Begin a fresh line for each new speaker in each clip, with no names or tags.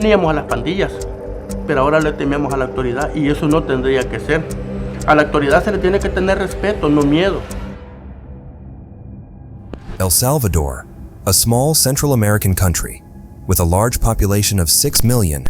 Teníamos a las pandillas, pero ahora le tememos a la autoridad y eso no tendría que ser. A la autoridad se le tiene que tener respeto, no miedo.
El Salvador, a small Central American country with a large population of 6 million,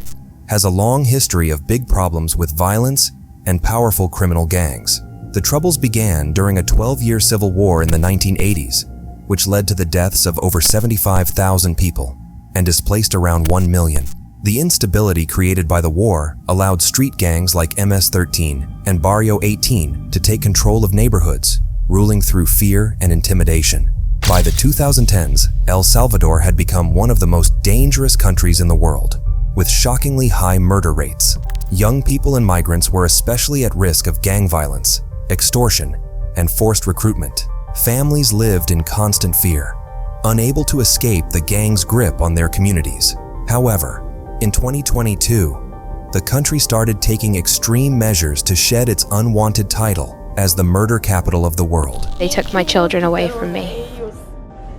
has a long history of big problems with violence and powerful criminal gangs. The troubles began during a 12-year civil war in the 1980s, which led to the deaths of over 75,000 people and displaced around 1 million. The instability created by the war allowed street gangs like MS-13 and Barrio 18 to take control of neighborhoods, ruling through fear and intimidation. By the 2010s, El Salvador had become one of the most dangerous countries in the world, with shockingly high murder rates. Young people and migrants were especially at risk of gang violence, extortion, and forced recruitment. Families lived in constant fear, unable to escape the gang's grip on their communities. However, in 2022, the country started taking extreme measures to shed its unwanted title as the murder capital of the world.
They took my children away from me.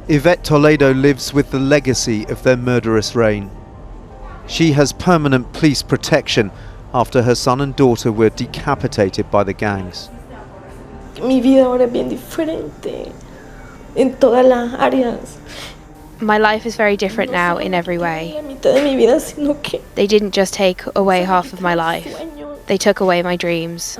Yvette Toledo lives with the legacy of their murderous reign. She has permanent police protection after her son and daughter were decapitated by the gangs.
Mi vida ahora es bien diferente en todas las áreas.
My life is very different now in every way.
La mitad de mi vida, sino que
They didn't just take away half of my life. They took away my dreams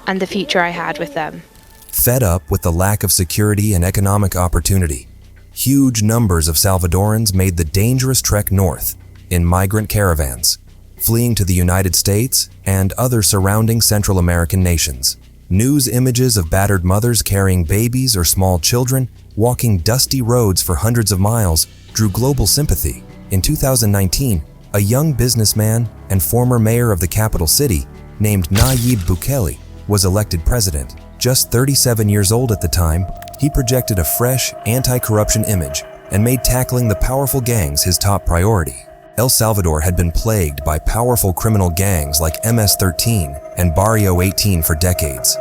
and the future I had with them.
Fed up with the lack of security and economic opportunity, huge numbers of Salvadorans made the dangerous trek north in migrant caravans, fleeing to the United States and other surrounding Central American nations. News images of battered mothers carrying babies or small children walking dusty roads for hundreds of miles drew global sympathy. In 2019, a young businessman and former mayor of the capital city named Nayib Bukele was elected president. Just 37 years old at the time, he projected a fresh, anti-corruption image and made tackling the powerful gangs his top priority. El Salvador had been plagued by powerful criminal gangs like MS-13 and Barrio 18 for decades.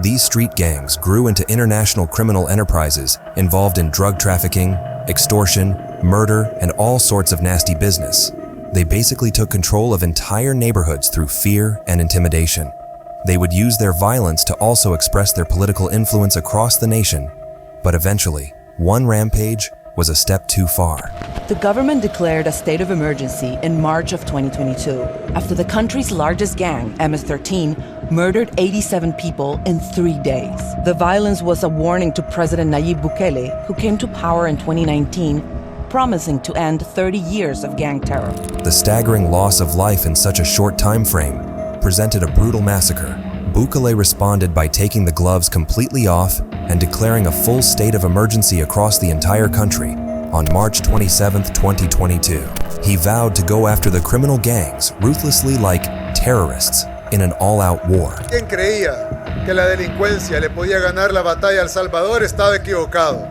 These street gangs grew into international criminal enterprises involved in drug trafficking, extortion, murder, and all sorts of nasty business. They basically took control of entire neighborhoods through fear and intimidation. They would use their violence to also express their political influence across the nation, but eventually, one rampage was a step too far.
The government declared a state of emergency in March of 2022 after the country's largest gang, MS-13, murdered 87 people in 3 days. The violence was a warning to President Nayib Bukele, who came to power in 2019, promising to end 30 years of gang terror.
The staggering loss of life in such a short time frame presented a brutal massacre. Bukele responded by taking the gloves completely off and declaring a full state of emergency across the entire country on March 27, 2022. He vowed to go after the criminal gangs ruthlessly like terrorists in an all-out war.
Quien creía que la delincuencia le podía ganar la batalla a El Salvador estaba equivocado.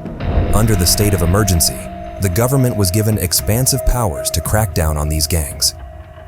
Under the state of emergency, the government was given expansive powers to crack down on these gangs.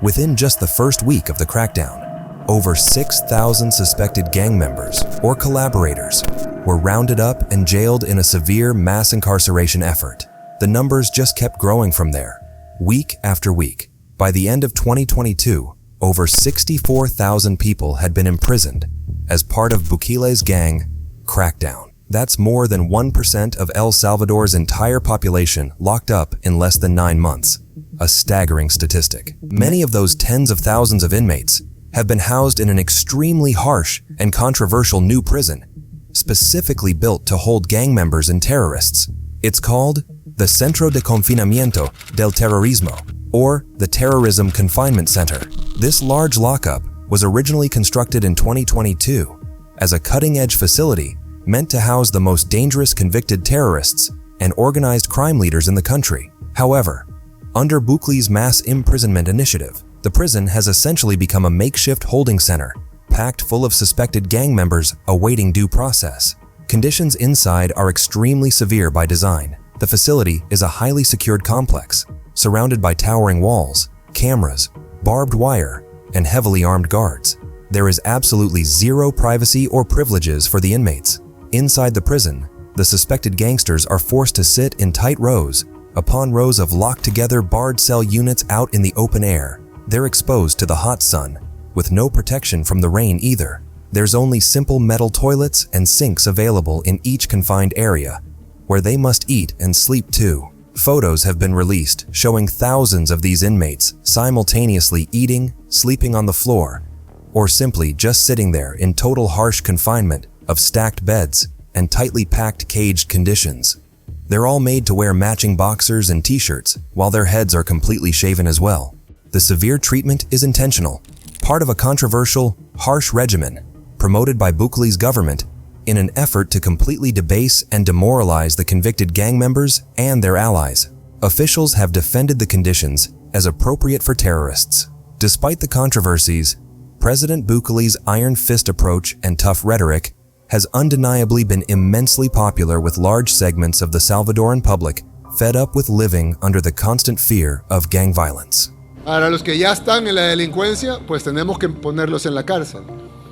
Within just the first week of the crackdown, over 6,000 suspected gang members or collaborators were rounded up and jailed in a severe mass incarceration effort. The numbers just kept growing from there, week after week. By the end of 2022, over 64,000 people had been imprisoned as part of Bukele's gang crackdown. That's more than 1% of El Salvador's entire population locked up in less than 9 months, a staggering statistic. Many of those tens of thousands of inmates have been housed in an extremely harsh and controversial new prison, specifically built to hold gang members and terrorists. It's called the Centro de Confinamiento del Terrorismo, or the Terrorism Confinement Center. This large lockup was originally constructed in 2022 as a cutting-edge facility meant to house the most dangerous convicted terrorists and organized crime leaders in the country. However, under Bukele's mass imprisonment initiative, the prison has essentially become a makeshift holding center, packed full of suspected gang members awaiting due process. Conditions inside are extremely severe by design. The facility is a highly secured complex, surrounded by towering walls, cameras, barbed wire, and heavily armed guards. There is absolutely zero privacy or privileges for the inmates. Inside the prison, the suspected gangsters are forced to sit in tight rows upon rows of locked-together barred cell units out in the open air, They're exposed to the hot sun, with no protection from the rain either. There's only simple metal toilets and sinks available in each confined area, where they must eat and sleep too. Photos have been released showing thousands of these inmates simultaneously eating, sleeping on the floor, or simply just sitting there in total harsh confinement of stacked beds and tightly packed caged conditions. They're all made to wear matching boxers and t-shirts, while their heads are completely shaven as well. The severe treatment is intentional, part of a controversial, harsh regimen promoted by Bukele's government in an effort to completely debase and demoralize the convicted gang members and their allies. Officials have defended the conditions as appropriate for terrorists. Despite the controversies, President Bukele's iron fist approach and tough rhetoric has undeniably been immensely popular with large segments of the Salvadoran public fed up with living under the constant fear of gang violence.
Para los que ya están en la delincuencia, pues tenemos que ponerlos en la cárcel.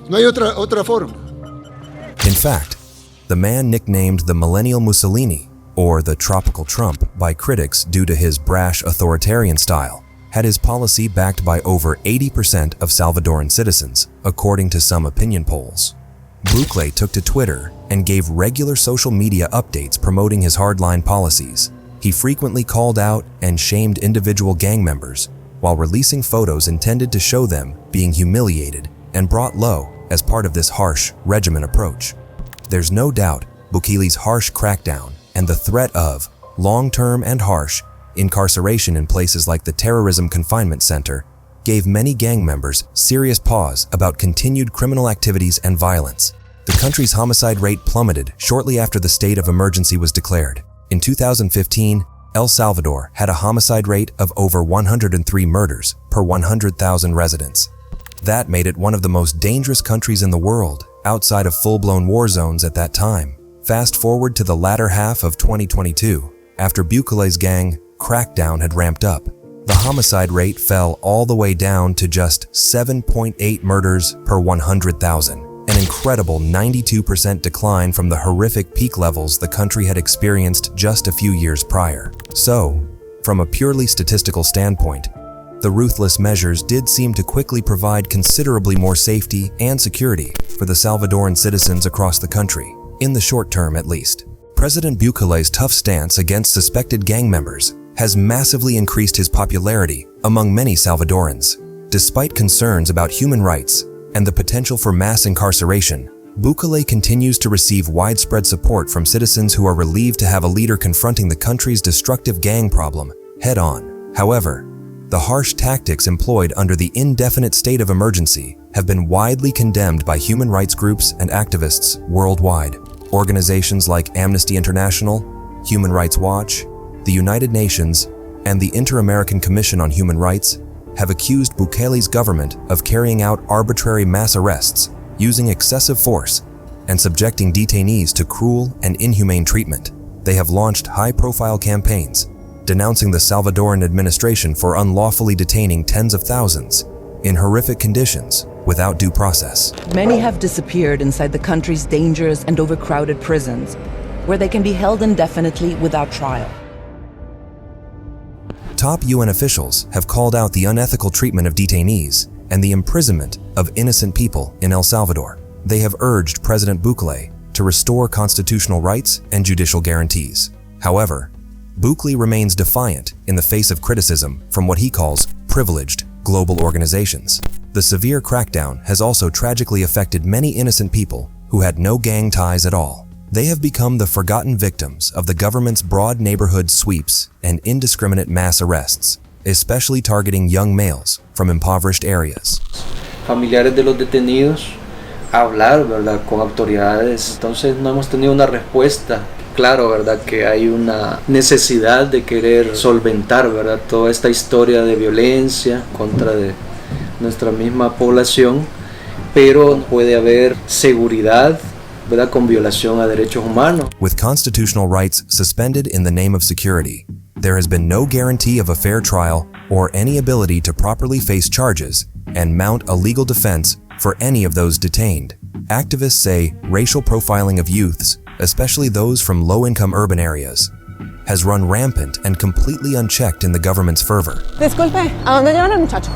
No hay otra forma.
In fact, the man nicknamed the Millennial Mussolini, or the Tropical Trump by critics due to his brash authoritarian style, had his policy backed by over 80% of Salvadoran citizens, according to some opinion polls. Bukele took to Twitter and gave regular social media updates promoting his hardline policies. He frequently called out and shamed individual gang members, while releasing photos intended to show them being humiliated and brought low as part of this harsh regimen approach. There's no doubt Bukele's harsh crackdown and the threat of long-term and harsh incarceration in places like the Terrorism Confinement Center gave many gang members serious pause about continued criminal activities and violence. The country's homicide rate plummeted shortly after the state of emergency was declared. In 2015, El Salvador had a homicide rate of over 103 murders per 100,000 residents. That made it one of the most dangerous countries in the world, outside of full-blown war zones at that time. Fast forward to the latter half of 2022, after Bukele's gang crackdown had ramped up. The homicide rate fell all the way down to just 7.8 murders per 100,000, an incredible 92% decline from the horrific peak levels the country had experienced just a few years prior. So, from a purely statistical standpoint, the ruthless measures did seem to quickly provide considerably more safety and security for the Salvadoran citizens across the country, in the short term at least. President Bukele's tough stance against suspected gang members has massively increased his popularity among many Salvadorans. Despite concerns about human rights and the potential for mass incarceration, Bukele continues to receive widespread support from citizens who are relieved to have a leader confronting the country's destructive gang problem head-on. However, the harsh tactics employed under the indefinite state of emergency have been widely condemned by human rights groups and activists worldwide. Organizations like Amnesty International, Human Rights Watch, the United Nations, and the Inter-American Commission on Human Rights have accused Bukele's government of carrying out arbitrary mass arrests, using excessive force, and subjecting detainees to cruel and inhumane treatment. They have launched high-profile campaigns denouncing the Salvadoran administration for unlawfully detaining tens of thousands in horrific conditions without due process.
Many have disappeared inside the country's dangerous and overcrowded prisons, where they can be held indefinitely without trial.
Top UN officials have called out the unethical treatment of detainees and the imprisonment of innocent people in El Salvador. They have urged President Bukele to restore constitutional rights and judicial guarantees. However, Bukele remains defiant in the face of criticism from what he calls privileged global organizations. The severe crackdown has also tragically affected many innocent people who had no gang ties at all. They have become the forgotten victims of the government's broad neighborhood sweeps and indiscriminate mass arrests, especially targeting young males from impoverished areas.
Familiares de los detenidos hablar, ¿verdad?, con autoridades. Entonces no hemos tenido una respuesta. Claro, ¿verdad?, que hay una necesidad de querer solventar, ¿verdad?, toda esta historia de violencia contra de nuestra misma población, pero puede haber seguridad, ¿verdad?, con violación a derechos humanos.
With constitutional rights suspended in the name of security, there has been no guarantee of a fair trial or any ability to properly face charges and mount a legal defense for any of those detained. Activists say racial profiling of youths, especially those from low-income urban areas, has run rampant and completely unchecked in the government's fervor.
Disculpe, ¿a dónde llevan al muchacho?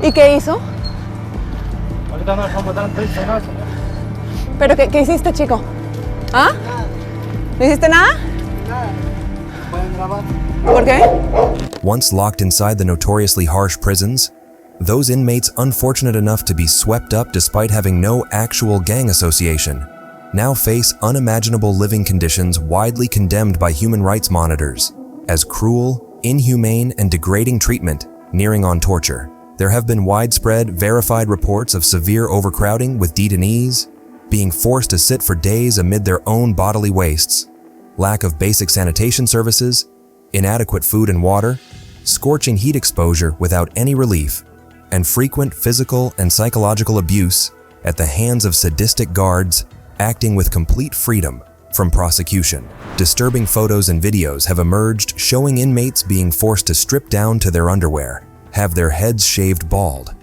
¿Y qué hizo? ¿Pero qué hiciste, chico? ¿Ah? ¿No hiciste nada? ¿Por qué?
Once locked inside the notoriously harsh prisons, those inmates unfortunate enough to be swept up despite having no actual gang association now face unimaginable living conditions widely condemned by human rights monitors as cruel, inhumane, and degrading treatment nearing on torture. There have been widespread, verified reports of severe overcrowding with detainees being forced to sit for days amid their own bodily wastes, lack of basic sanitation services, inadequate food and water, scorching heat exposure without any relief, and frequent physical and psychological abuse at the hands of sadistic guards acting with complete freedom from prosecution. Disturbing photos and videos have emerged showing inmates being forced to strip down to their underwear, have their heads shaved bald,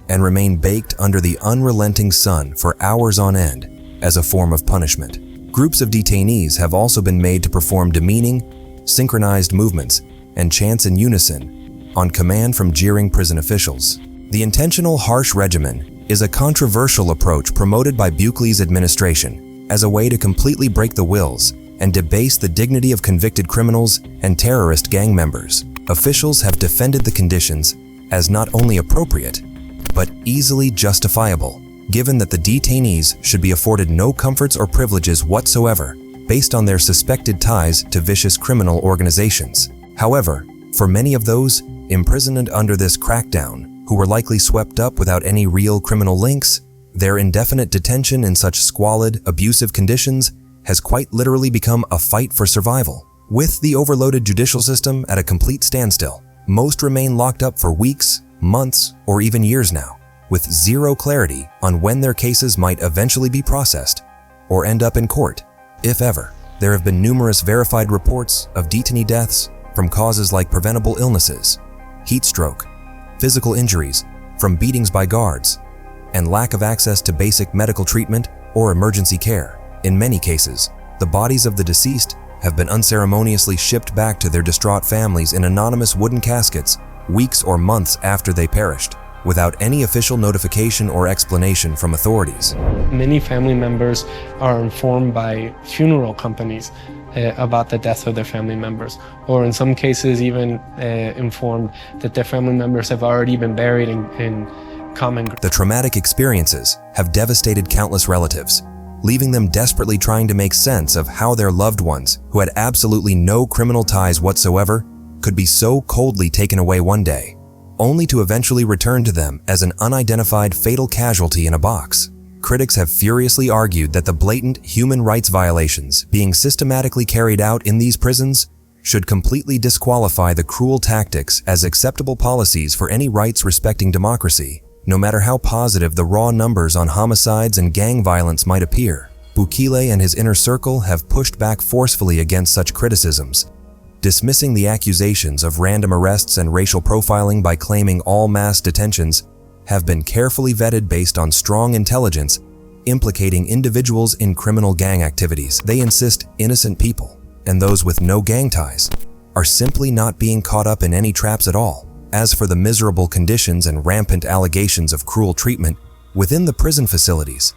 and remain baked under the unrelenting sun for hours on end as a form of punishment. Groups of detainees have also been made to perform demeaning, synchronized movements and chants in unison on command from jeering prison officials. The intentional harsh regimen is a controversial approach promoted by Bukele's administration as a way to completely break the wills and debase the dignity of convicted criminals and terrorist gang members. Officials have defended the conditions as not only appropriate, but easily justifiable, given that the detainees should be afforded no comforts or privileges whatsoever based on their suspected ties to vicious criminal organizations. However, for many of those imprisoned under this crackdown, who were likely swept up without any real criminal links, their indefinite detention in such squalid, abusive conditions has quite literally become a fight for survival. With the overloaded judicial system at a complete standstill, most remain locked up for weeks, months, or even years now, with zero clarity on when their cases might eventually be processed or end up in court, if ever. There have been numerous verified reports of detainee deaths from causes like preventable illnesses, heat stroke, physical injuries from beatings by guards, and lack of access to basic medical treatment or emergency care. In many cases, the bodies of the deceased have been unceremoniously shipped back to their distraught families in anonymous wooden caskets weeks or months after they perished, without any official notification or explanation from authorities.
Many family members are informed by funeral companies about the death of their family members, or in some cases even informed that their family members have already been buried in common ground.
The traumatic experiences have devastated countless relatives, leaving them desperately trying to make sense of how their loved ones, who had absolutely no criminal ties whatsoever, could be so coldly taken away one day, only to eventually return to them as an unidentified fatal casualty in a box. Critics have furiously argued that the blatant human rights violations being systematically carried out in these prisons should completely disqualify the cruel tactics as acceptable policies for any rights-respecting democracy, no matter how positive the raw numbers on homicides and gang violence might appear. Bukele and his inner circle have pushed back forcefully against such criticisms, dismissing the accusations of random arrests and racial profiling by claiming all mass detentions have been carefully vetted based on strong intelligence implicating individuals in criminal gang activities. They insist innocent people, and those with no gang ties, are simply not being caught up in any traps at all. As for the miserable conditions and rampant allegations of cruel treatment within the prison facilities,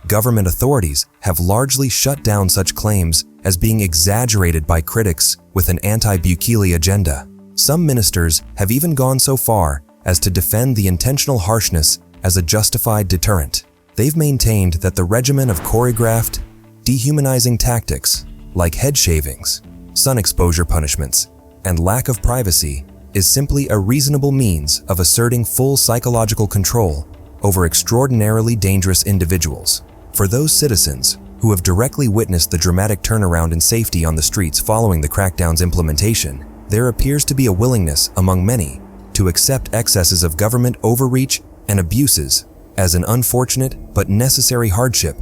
government authorities have largely shut down such claims as being exaggerated by critics with an anti-Bukele agenda. Some ministers have even gone so far as to defend the intentional harshness as a justified deterrent. They've maintained that the regimen of choreographed, dehumanizing tactics like head shavings, sun exposure punishments, and lack of privacy is simply a reasonable means of asserting full psychological control over extraordinarily dangerous individuals. For those citizens who have directly witnessed the dramatic turnaround in safety on the streets following the crackdown's implementation, there appears to be a willingness among many to accept excesses of government overreach and abuses as an unfortunate but necessary hardship,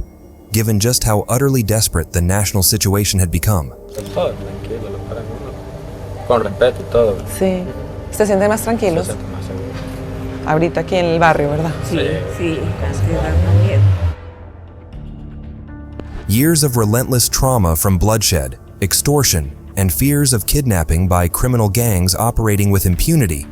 given just how utterly desperate the national situation had become.
Sí. ¿Se sienten más tranquilos? Ahorita aquí en el barrio, ¿verdad?
Sí, antes daba miedo.
Years of relentless trauma from bloodshed, extortion, and fears of kidnapping by criminal gangs operating with impunity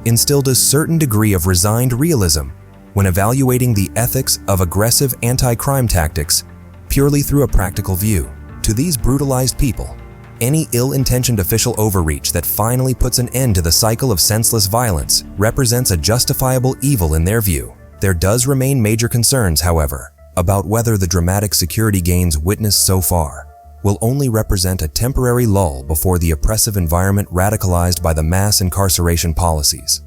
instilled a certain degree of resigned realism when evaluating the ethics of aggressive anti-crime tactics purely through a practical view. To these brutalized people, any ill-intentioned official overreach that finally puts an end to the cycle of senseless violence represents a justifiable evil in their view. There does remain major concerns, however, about whether the dramatic security gains witnessed so far will only represent a temporary lull before the oppressive environment radicalized by the mass incarceration policies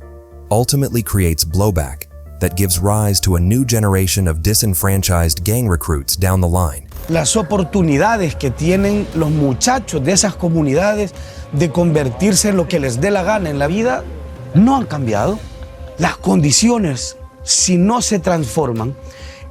ultimately creates blowback that gives rise to a new generation of disenfranchised gang recruits down the line.
Las oportunidades que tienen los muchachos de esas comunidades de convertirse en lo que les dé la gana en la vida no han cambiado. Las condiciones, si no se transforman,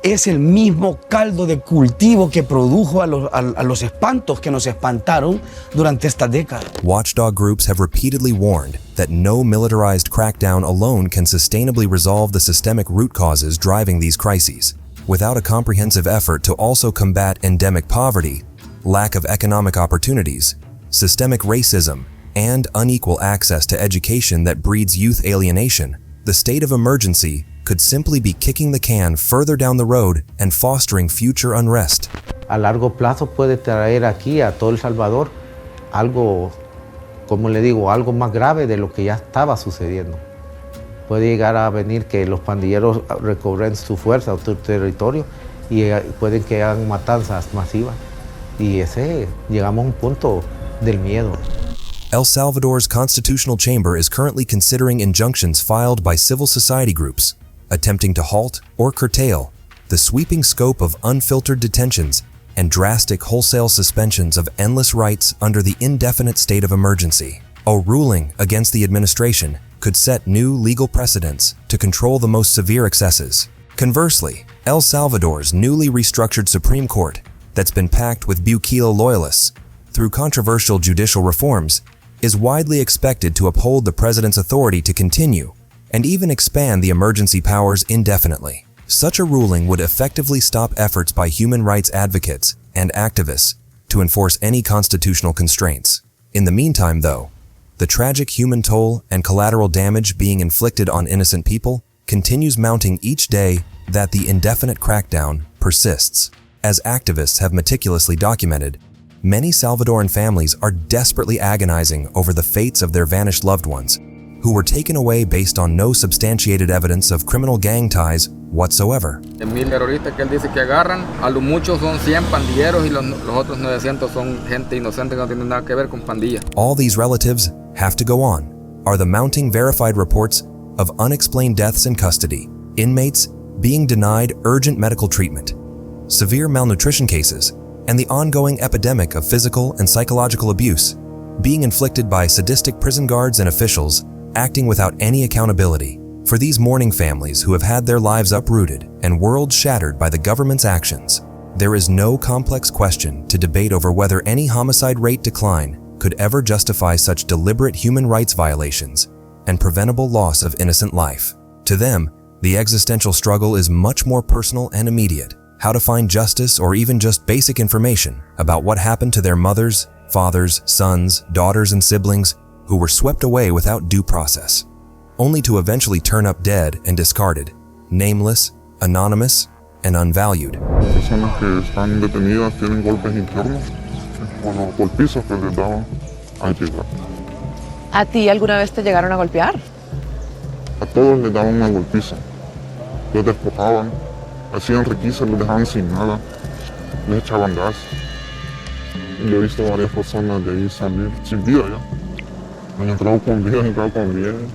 es el mismo caldo de cultivo que produjo a los espantos que nos espantaron durante esta década.
Watchdog groups have repeatedly warned that no militarized crackdown alone can sustainably resolve the systemic root causes driving these crises. Without a comprehensive effort to also combat endemic poverty, lack of economic opportunities, systemic racism, and unequal access to education that breeds youth alienation, the state of emergency could simply be kicking the can further down the road and fostering future unrest.
A largo plazo puede traer aquí a todo El Salvador algo, como le digo, algo más grave de lo que ya estaba sucediendo. Puede llegar a venir que los pandilleros recobren su fuerza o su territorio y pueden que hagan matanzas masivas. Y llegamos a un punto del miedo.
El Salvador's constitutional chamber is currently considering injunctions filed by civil society groups, attempting to halt or curtail the sweeping scope of unfiltered detentions and drastic wholesale suspensions of endless rights under the indefinite state of emergency. A ruling against the administration could set new legal precedents to control the most severe excesses. Conversely, El Salvador's newly restructured Supreme Court, that's been packed with Bukele loyalists through controversial judicial reforms, is widely expected to uphold the president's authority to continue and even expand the emergency powers indefinitely. Such a ruling would effectively stop efforts by human rights advocates and activists to enforce any constitutional constraints. In the meantime, though, the tragic human toll and collateral damage being inflicted on innocent people continues mounting each day that the indefinite crackdown persists. As activists have meticulously documented, many Salvadoran families are desperately agonizing over the fates of their vanished loved ones, who were taken away based on no substantiated evidence of criminal gang ties whatsoever.
De 1000 terroristas que él dice que agarran, a lo mucho son 100 pandilleros y los otros 900 son gente inocente que no tiene nada que ver con pandillas.
All these relatives have to go on are the mounting verified reports of unexplained deaths in custody, inmates being denied urgent medical treatment, severe malnutrition cases, and the ongoing epidemic of physical and psychological abuse being inflicted by sadistic prison guards and officials acting without any accountability. For these mourning families who have had their lives uprooted and worlds shattered by the government's actions, there is no complex question to debate over whether any homicide rate decline could ever justify such deliberate human rights violations and preventable loss of innocent life. To them, the existential struggle is much more personal and immediate. How to find justice or even just basic information about what happened to their mothers, fathers, sons, daughters, and siblings who were swept away without due process, only to eventually turn up dead and discarded, nameless, anonymous, and unvalued.
Personas que están detenidas tienen golpes internos por los golpizos que les daban al llegar.
¿A ti alguna vez te llegaron a golpear?
A todos les daban una golpiza, los despojaban, hacían requisas, los dejaban sin nada, les echaban gas. Yo he visto varias personas de ahí salir sin vida ya. Han entrado con vida, han entrado con bien.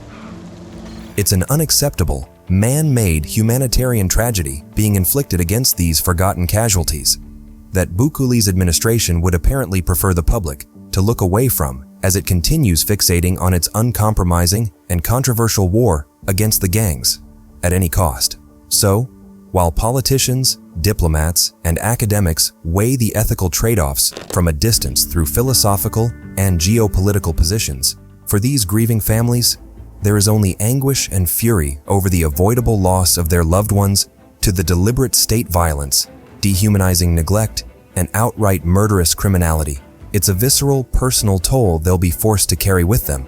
It's an unacceptable, man-made humanitarian tragedy being inflicted against these forgotten casualties that Bukele's administration would apparently prefer the public to look away from as it continues fixating on its uncompromising and controversial war against the gangs at any cost. So, while politicians, diplomats, and academics weigh the ethical trade-offs from a distance through philosophical and geopolitical positions, for these grieving families, there is only anguish and fury over the avoidable loss of their loved ones to the deliberate state violence, dehumanizing neglect, and outright murderous criminality. It's a visceral, personal toll they'll be forced to carry with them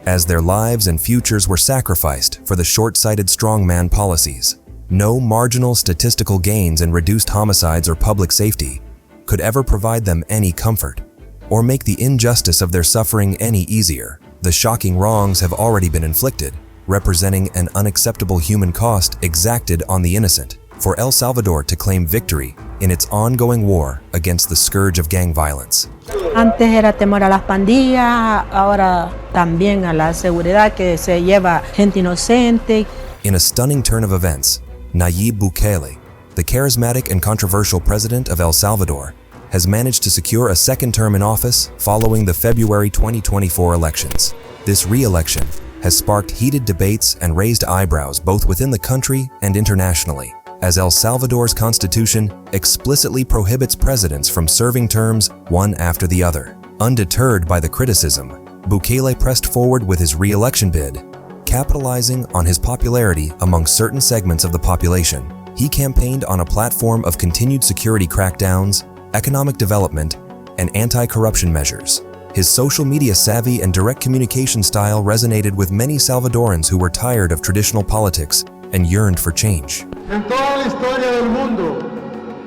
as their lives and futures were sacrificed for the short-sighted strongman policies. No marginal statistical gains in reduced homicides or public safety could ever provide them any comfort or make the injustice of their suffering any easier. The shocking wrongs have already been inflicted, representing an unacceptable human cost exacted on the innocent. For El Salvador to claim victory in its ongoing war against the scourge of gang violence.
Antes era temor a las pandillas, ahora también a la seguridad que se lleva gente inocente.
In a stunning turn of events, Nayib Bukele, the charismatic and controversial president of El Salvador, has managed to secure a second term in office following the February 2024 elections. This re-election has sparked heated debates and raised eyebrows both within the country and internationally, as El Salvador's constitution explicitly prohibits presidents from serving terms one after the other. Undeterred by the criticism, Bukele pressed forward with his re-election bid, capitalizing on his popularity among certain segments of the population. He campaigned on a platform of continued security crackdowns, economic development, and anti-corruption measures. His social media savvy and direct communication style resonated with many Salvadorans who were tired of traditional politics and yearned for change.
En toda la historia del mundo,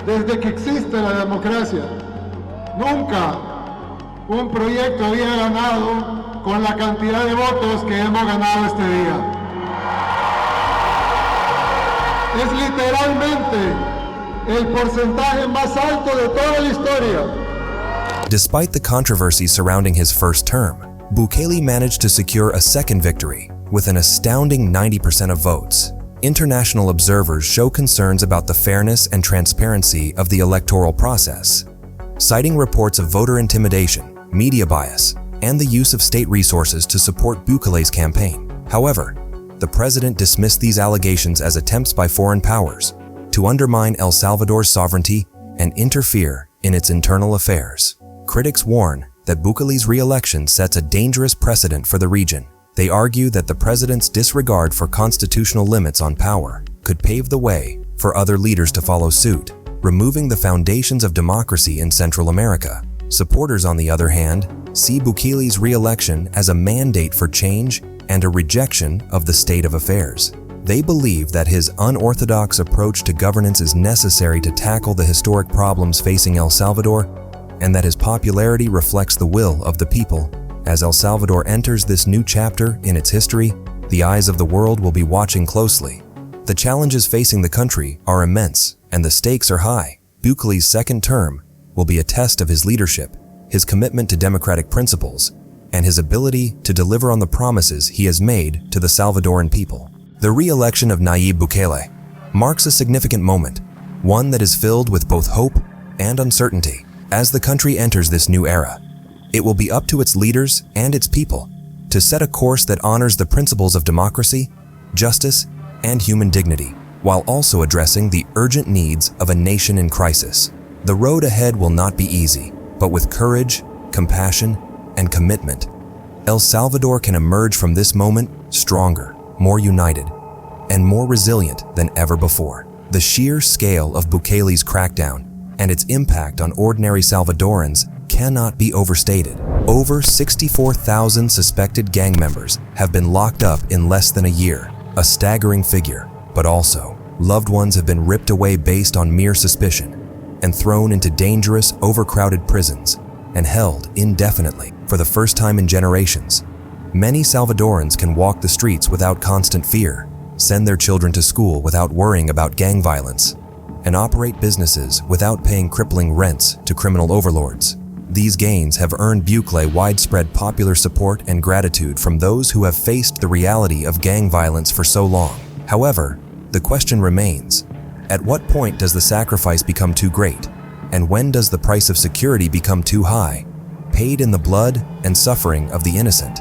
desde que existe la democracia, nunca un proyecto había ganado con la cantidad de votos que hemos ganado este día. Es literalmente el porcentaje más alto de toda la historia.
Despite the controversy surrounding his first term, Bukele managed to secure a second victory with an astounding 90% of votes. International observers show concerns about the fairness and transparency of the electoral process, citing reports of voter intimidation, media bias, and the use of state resources to support Bukele's campaign. However, the president dismissed these allegations as attempts by foreign powers to undermine El Salvador's sovereignty and interfere in its internal affairs. Critics warn that Bukele's re-election sets a dangerous precedent for the region. They argue that the president's disregard for constitutional limits on power could pave the way for other leaders to follow suit, removing the foundations of democracy in Central America. Supporters, on the other hand, see Bukele's re-election as a mandate for change and a rejection of the state of affairs. They believe that his unorthodox approach to governance is necessary to tackle the historic problems facing El Salvador, and that his popularity reflects the will of the people. As El Salvador enters this new chapter in its history, the eyes of the world will be watching closely. The challenges facing the country are immense, and the stakes are high. Bukele's second term will be a test of his leadership, his commitment to democratic principles, and his ability to deliver on the promises he has made to the Salvadoran people. The re-election of Nayib Bukele marks a significant moment, one that is filled with both hope and uncertainty. As the country enters this new era, it will be up to its leaders and its people to set a course that honors the principles of democracy, justice, and human dignity, while also addressing the urgent needs of a nation in crisis. The road ahead will not be easy, but with courage, compassion, and commitment, El Salvador can emerge from this moment stronger, more united, and more resilient than ever before. The sheer scale of Bukele's crackdown and its impact on ordinary Salvadorans cannot be overstated. Over 64,000 suspected gang members have been locked up in less than a year, a staggering figure, but also loved ones have been ripped away based on mere suspicion and thrown into dangerous, overcrowded prisons and held indefinitely. For the first time in generations, many Salvadorans can walk the streets without constant fear, send their children to school without worrying about gang violence, and operate businesses without paying crippling rents to criminal overlords. These gains have earned Bukele widespread popular support and gratitude from those who have faced the reality of gang violence for so long. However, the question remains, at what point does the sacrifice become too great? And when does the price of security become too high, paid in the blood and suffering of the innocent?